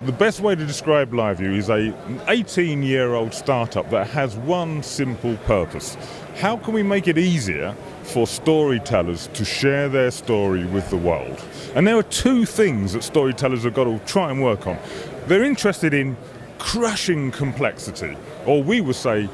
the best way to describe LiveU is an 18-year-old startup that has one simple purpose. How can we make it easier for storytellers to share their story with the world? And there are two things that storytellers have got to try and work on. They're interested in crushing complexity, or we would say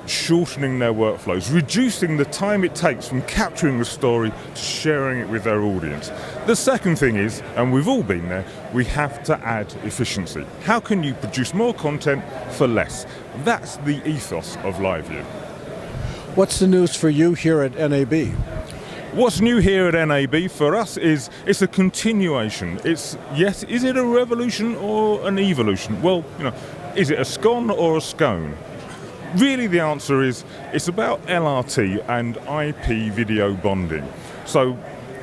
shortening their workflows, reducing the time it takes from capturing the story to sharing it with their audience. The second thing is, and we've all been there, we have to add efficiency. How can you produce more content for less? That's the ethos of LiveU. What's the news for you here at NAB? What's new here at NAB for us is it's a continuation. Is it a revolution or an evolution? Well, is it a scone or a scone? Really, the answer is it's about LRT and IP video bonding. So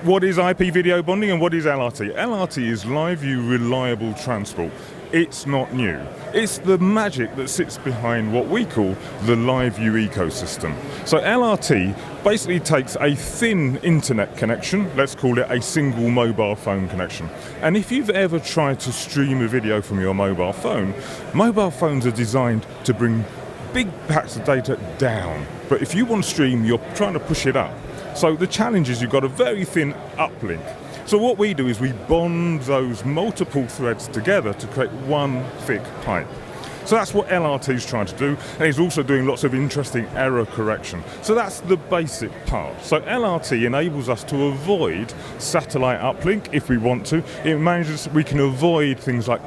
what is IP video bonding and what is LRT? LRT is LiveU Reliable Transport. It's not new. It's the magic that sits behind what we call the LiveU ecosystem. So LRT basically takes a thin internet connection, let's call it a single mobile phone connection. And if you've ever tried to stream a video from your mobile phones are designed to bring big packs of data down. But if you want to stream, you're trying to push it up. So the challenge is you've got a very thin uplink. So what we do is we bond those multiple threads together to create one thick pipe. So that's what LRT is trying to do, and it's also doing lots of interesting error correction. So that's the basic part. So LRT enables us to avoid satellite uplink if we want to. It manages, we can avoid things like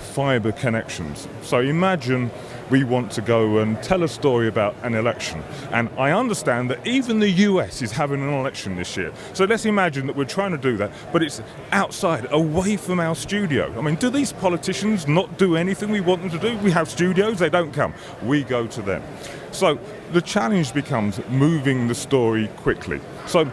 fiber connections. So imagine we want to go and tell a story about an election. And I understand that even the US is having an election this year. So let's imagine that we're trying to do that, but it's outside, away from our studio. I mean, do these politicians not do anything we want them to do? We have studios, they don't come. We go to them. So the challenge becomes moving the story quickly. So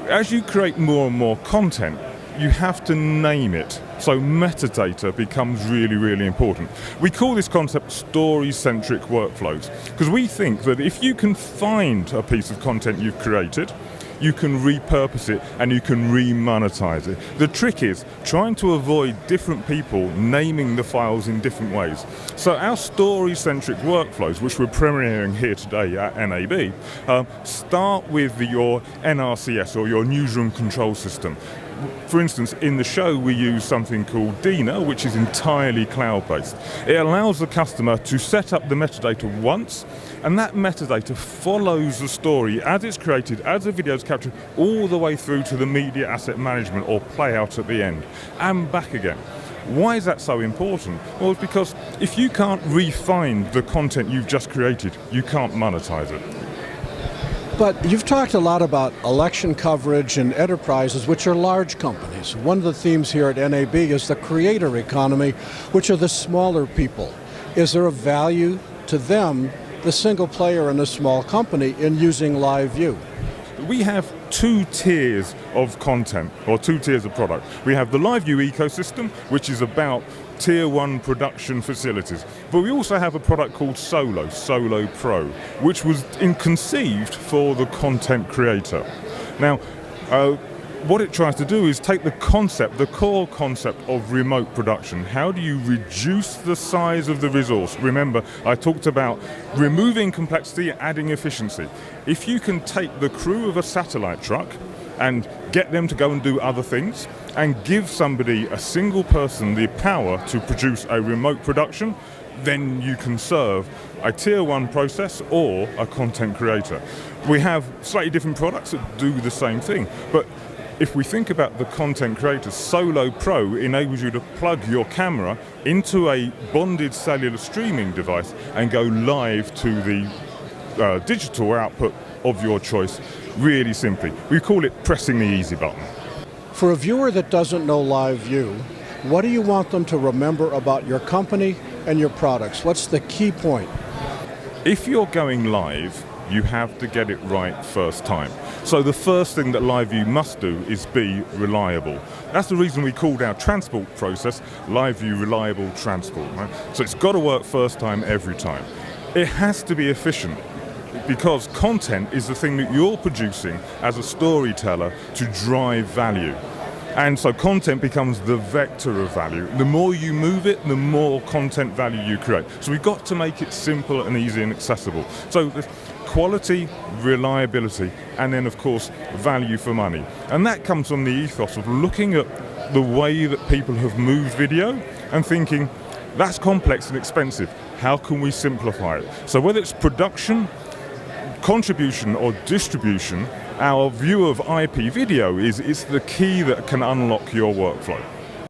as you create more and more content, you have to name it. So metadata becomes really, really important. We call this concept story-centric workflows, because we think that if you can find a piece of content you've created, you can repurpose it and you can re-monetize it. The trick is trying to avoid different people naming the files in different ways. So our story-centric workflows, which we're premiering here today at NAB, start with your NRCS or your newsroom control system. For instance, in the show we use something called Dina, which is entirely cloud-based. It allows the customer to set up the metadata once, and that metadata follows the story as it's created, as the video is captured, all the way through to the media asset management or play out at the end, and back again. Why is that so important? Well, it's because if you can't refine the content you've just created, you can't monetize it. But you've talked a lot about election coverage and enterprises, which are large companies. One of the themes here at NAB is the creator economy, which are the smaller people. Is there a value to them, the single player and the small company, in using LiveU? We have two tiers of content, or two tiers of product. We have the LiveU ecosystem, which is about Tier 1 production facilities. But we also have a product called Solo Pro, which was conceived for the content creator. Now, what it tries to do is take the concept, the core concept of remote production. How do you reduce the size of the resource? Remember, I talked about removing complexity and adding efficiency. If you can take the crew of a satellite truck and get them to go and do other things, and give somebody, a single person, the power to produce a remote production, then you can serve a Tier 1 process or a content creator. We have slightly different products that do the same thing, but if we think about the content creators, Solo Pro enables you to plug your camera into a bonded cellular streaming device and go live to the digital output of your choice, really simply. We call it pressing the easy button. For a viewer that doesn't know LiveU, what do you want them to remember about your company and your products? What's the key point? If you're going live, you have to get it right first time. So the first thing that LiveU must do is be reliable. That's the reason we called our transport process LiveU Reliable Transport. Right? So it's got to work first time, every time. It has to be efficient, because content is the thing that you're producing as a storyteller to drive value. And so content becomes the vector of value. The more you move it, the more content value you create. So we've got to make it simple and easy and accessible. So there's quality, reliability, and then of course value for money. And that comes from the ethos of looking at the way that people have moved video and thinking, that's complex and expensive. How can we simplify it? So whether it's production, contribution, or distribution, our view of IP video is it's the key that can unlock your workflow.